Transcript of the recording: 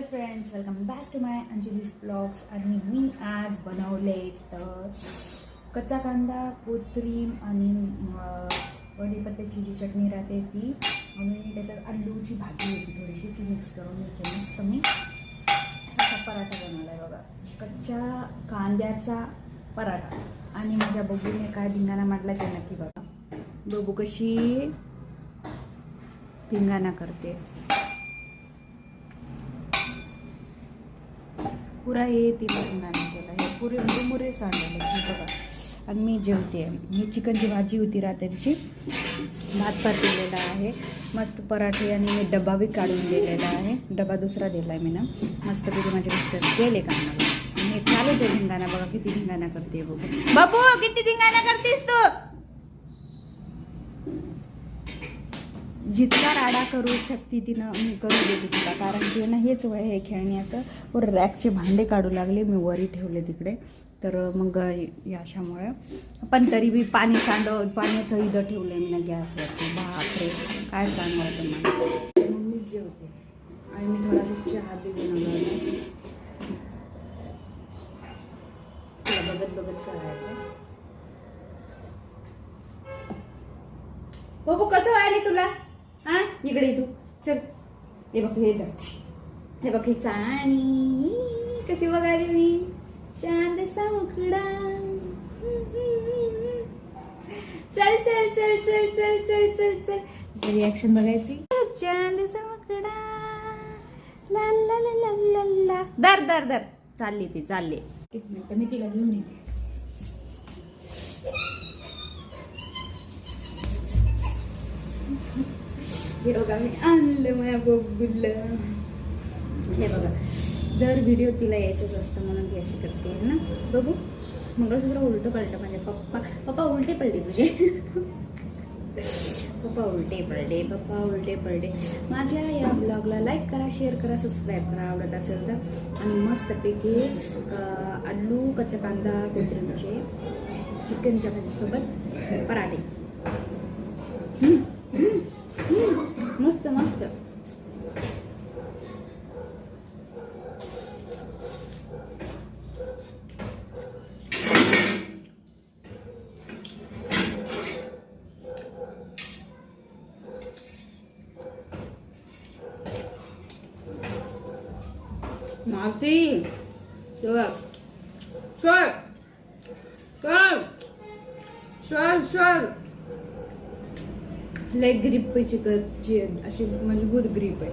Friends, welcome back to my Anjali's blogs. आणि मी आज बनवले तर कच्चा कांदा, कोथिंबीर आणि कढीपत्त्याची जी चटणी राहते ती, आणि त्याच्यात आलूची भाजी होती थोडीशी, ती मिक्स करून मी मस्त असा पराठा बनवला आहे बघा. कच्च्या कांद्याचा पराठा. आणि माझ्या बबूने काय धिंगाणा मांडला ते नक्की बघा. बबू कशी धिंगाणा करते. पुरा हे तिला धिंगाणा केला. हे पुरे मुरे सांडले बघा. आणि मी जेवते. ही चिकनची भाजी होती रात्रीची, भात केलेला आहे, मस्त पराठे, आणि मी डबा बी काढून दिलेला आहे. डबा दुसरा दिला आहे मी ना. मस्तपैकी माझे मिस्टर गेले कामाला. आणि चालूच आहे धिंगाणा बघा. किती धिंगाणा करते बघू. बाबू किती धिंगाणा करतेस तू. जितका राडा करू शकते तिनं मी करू देते तिला, कारण की ना हेच वय आहे खेळण्याचं. वर रॅकचे भांडे काढू लागले, मी वरी ठेवले तिकडे. तर मग याशामुळे पण तरी बी पाण्याचं इथं ठेवलं मी ना गॅसवरती. बापरे काय सांगावं तुम्हाला. मग मी जेवते आणि मी थोडासा चहा बी बनवला. बघत करायचं. बघू कसं व्हायले तुला. हा इकडे तू चल. हे बघ हे बघ हे चाणी कशी बघायली मी. चांदसा मुखडा. चल चल चल चल चल चल चल चल. रिॲक्शन बघायची. चांदसा मुखडा ला ला ला ला ला ला. दर दर दर चालली ती चालली. एक मिनिट मी तिला घेऊन येते. हे बघा मी आणलं माझ्या बबूला. हे बघा दर व्हिडिओ तिला यायचंच असतं म्हणून ती अशी करते ना. बघू मंगळसूत्र उलटं पलटं. माझे पप्पा उलटे पलटे तुझे. पप्पा उलटे पलटे. माझ्या या ब्लॉगला लाईक करा, शेअर करा, सबस्क्राईब करा आवडत असेल तर. आणि मस्तपैकी आलू, कच्चा कांदा, कोथिंबीरचे चिकनच्या भाजीसोबत पराठे. मस्त मस्त. मावशी चल चल चल चल चल. लय ग्रीप चिकनची अशी मजबूत ग्रीप आहे.